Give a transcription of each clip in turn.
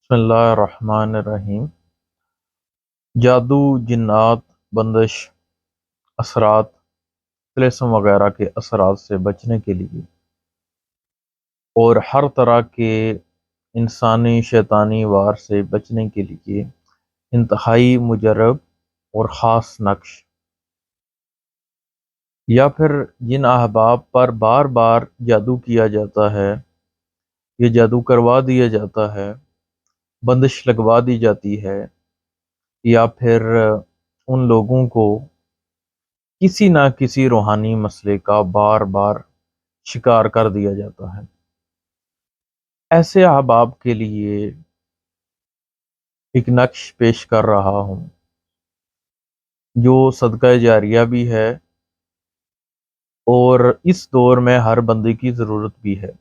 بسم اللہ الرحمن الرحیم۔ جادو، جنات، بندش، اثرات، طلسم وغیرہ کے اثرات سے بچنے کے لیے اور ہر طرح کے انسانی شیطانی وار سے بچنے کے لیے انتہائی مجرب اور خاص نقش، یا پھر جن احباب پر بار بار جادو کیا جاتا ہے، یہ جادو کروا دیا جاتا ہے، بندش لگوا دی جاتی ہے، یا پھر ان لوگوں کو کسی نہ کسی روحانی مسئلے کا بار بار شکار کر دیا جاتا ہے، ایسے احباب کے لیے ایک نقش پیش کر رہا ہوں جو صدقہ جاریہ بھی ہے اور اس دور میں ہر بندے کی ضرورت بھی ہے۔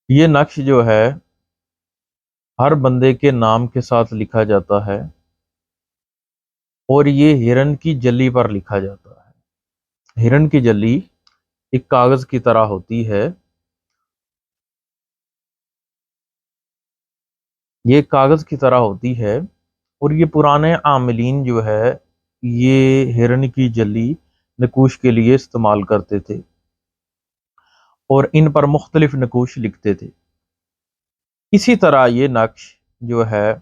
یہ نقش جو ہے ہر بندے کے نام کے ساتھ لکھا جاتا ہے اور یہ ہرن کی جلی پر لکھا جاتا ہے۔ ہرن کی جلی ایک کاغذ کی طرح ہوتی ہے، یہ کاغذ کی طرح ہوتی ہے اور یہ پرانے عاملین جو ہے یہ ہرن کی جلی نقوش کے لیے استعمال کرتے تھے اور ان پر مختلف نقوش لکھتے تھے۔ اسی طرح یہ نقش جو ہے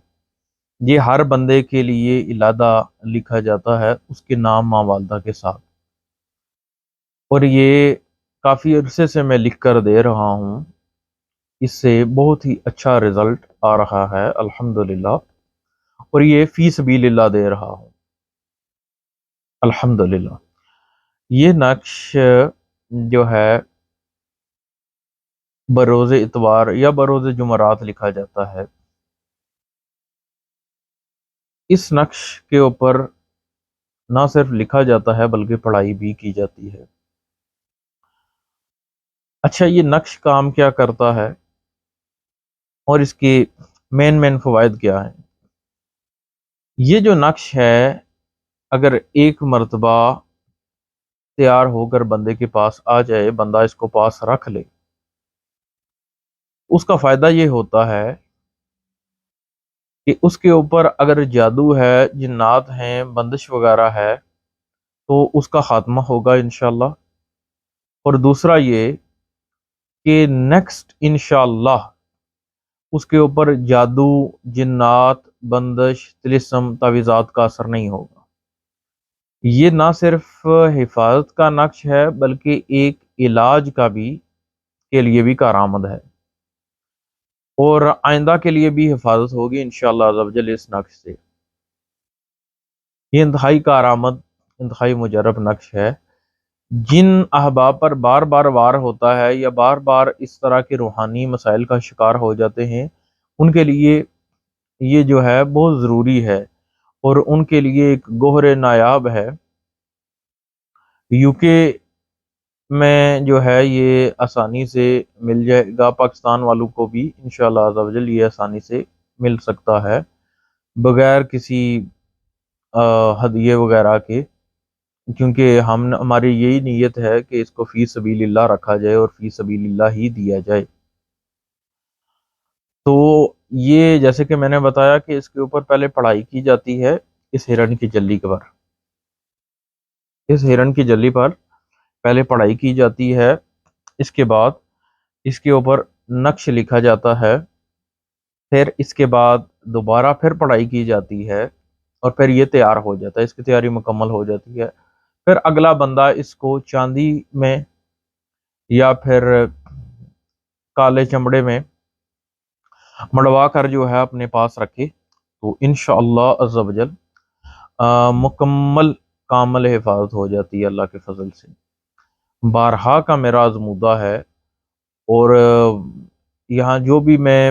یہ ہر بندے کے لیے علیحدہ لکھا جاتا ہے اس کے نام ماں والدہ کے ساتھ، اور یہ کافی عرصے سے میں لکھ کر دے رہا ہوں، اس سے بہت ہی اچھا رزلٹ آ رہا ہے الحمدللہ، اور یہ فی سبیل اللہ دے رہا ہوں الحمدللہ۔ یہ نقش جو ہے بروز اتوار یا بروز جمعرات لکھا جاتا ہے۔ اس نقش کے اوپر نہ صرف لکھا جاتا ہے بلکہ پڑھائی بھی کی جاتی ہے۔ اچھا، یہ نقش کام کیا کرتا ہے اور اس کے مین فوائد کیا ہیں؟ یہ جو نقش ہے اگر ایک مرتبہ تیار ہو کر بندے کے پاس آ جائے، بندہ اس کو پاس رکھ لے، اس کا فائدہ یہ ہوتا ہے کہ اس کے اوپر اگر جادو ہے، جنات ہیں، بندش وغیرہ ہے تو اس کا خاتمہ ہوگا انشاءاللہ، اور دوسرا یہ کہ نیکسٹ انشاءاللہ اس کے اوپر جادو، جنات، بندش، طلسم، تعویذات کا اثر نہیں ہوگا۔ یہ نہ صرف حفاظت کا نقش ہے بلکہ ایک علاج کا بھی کے لیے بھی کارآمد ہے، اور آئندہ کے لیے بھی حفاظت ہوگی انشاءاللہ عز و جل اس نقش سے۔ یہ انتہائی کارآمد، انتہائی مجرب نقش ہے۔ جن احباب پر بار بار وار ہوتا ہے یا بار بار اس طرح کے روحانی مسائل کا شکار ہو جاتے ہیں، ان کے لیے یہ جو ہے بہت ضروری ہے اور ان کے لیے ایک گوہر نایاب ہے۔ یو کے میں جو ہے یہ آسانی سے مل جائے گا، پاکستان والوں کو بھی انشاءاللہ عز و جل یہ آسانی سے مل سکتا ہے بغیر کسی ہدیے وغیرہ کے، کیونکہ ہماری یہی نیت ہے کہ اس کو فی سبیل اللہ رکھا جائے اور فی سبیل اللہ ہی دیا جائے۔ تو یہ جیسے کہ میں نے بتایا کہ اس کے اوپر پہلے پڑھائی کی جاتی ہے اس ہرن کی جلی پر، اس ہرن کی جلی پر پہلے پڑھائی کی جاتی ہے، اس کے بعد اس کے اوپر نقش لکھا جاتا ہے، پھر اس کے بعد دوبارہ پھر پڑھائی کی جاتی ہے اور پھر یہ تیار ہو جاتا ہے، اس کی تیاری مکمل ہو جاتی ہے۔ پھر اگلا بندہ اس کو چاندی میں یا پھر کالے چمڑے میں مڑوا کر جو ہے اپنے پاس رکھے تو انشاءاللہ عز و جل مکمل کامل حفاظت ہو جاتی ہے اللہ کے فضل سے۔ بارہا کا میرا آزمودہ ہے، اور یہاں جو بھی میں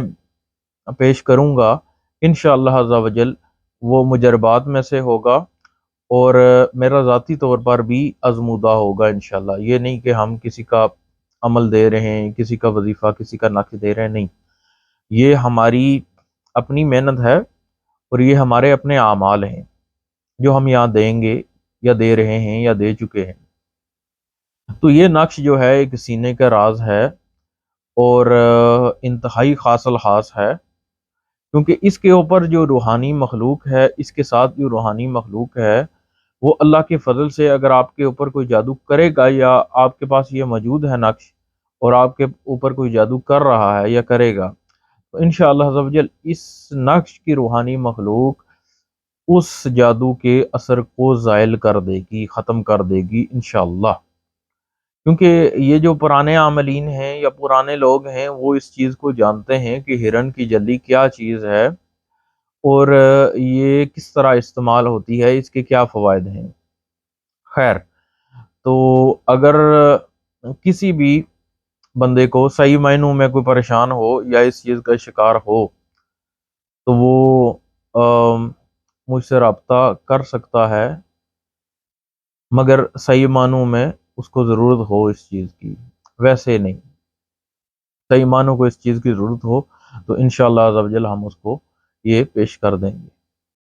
پیش کروں گا انشاءاللہ عز و جل وہ مجربات میں سے ہوگا، اور میرا ذاتی طور پر بھی آزمودہ ہوگا انشاءاللہ۔ یہ نہیں کہ ہم کسی کا عمل دے رہے ہیں، کسی کا وظیفہ، کسی کا نقش دے رہے ہیں، نہیں، یہ ہماری اپنی محنت ہے اور یہ ہمارے اپنے اعمال ہیں جو ہم یہاں دیں گے یا دے رہے ہیں یا دے چکے ہیں۔ تو یہ نقش جو ہے ایک سینے کا راز ہے، اور انتہائی خاص الخاص ہے، کیونکہ اس کے اوپر جو روحانی مخلوق ہے، اس کے ساتھ جو روحانی مخلوق ہے، وہ اللہ کے فضل سے اگر آپ کے اوپر کوئی جادو کرے گا، یا آپ کے پاس یہ موجود ہے نقش اور آپ کے اوپر کوئی جادو کر رہا ہے یا کرے گا، تو انشاءاللہ عز و جل اس نقش کی روحانی مخلوق اس جادو کے اثر کو زائل کر دے گی، ختم کر دے گی انشاءاللہ۔ کیونکہ یہ جو پرانے عاملین ہیں یا پرانے لوگ ہیں، وہ اس چیز کو جانتے ہیں کہ ہرن کی جلی کیا چیز ہے، اور یہ کس طرح استعمال ہوتی ہے، اس کے کیا فوائد ہیں۔ خیر، تو اگر کسی بھی بندے کو صحیح معنوں میں کوئی پریشان ہو یا اس چیز کا شکار ہو، تو وہ مجھ سے رابطہ کر سکتا ہے، مگر صحیح معنوں میں اس کو ضرورت ہو اس چیز کی، ویسے نہیں۔ صحیح معنوں کو اس چیز کی ضرورت ہو تو انشاءاللہ عز و جل ہم اس کو یہ پیش کر دیں گے۔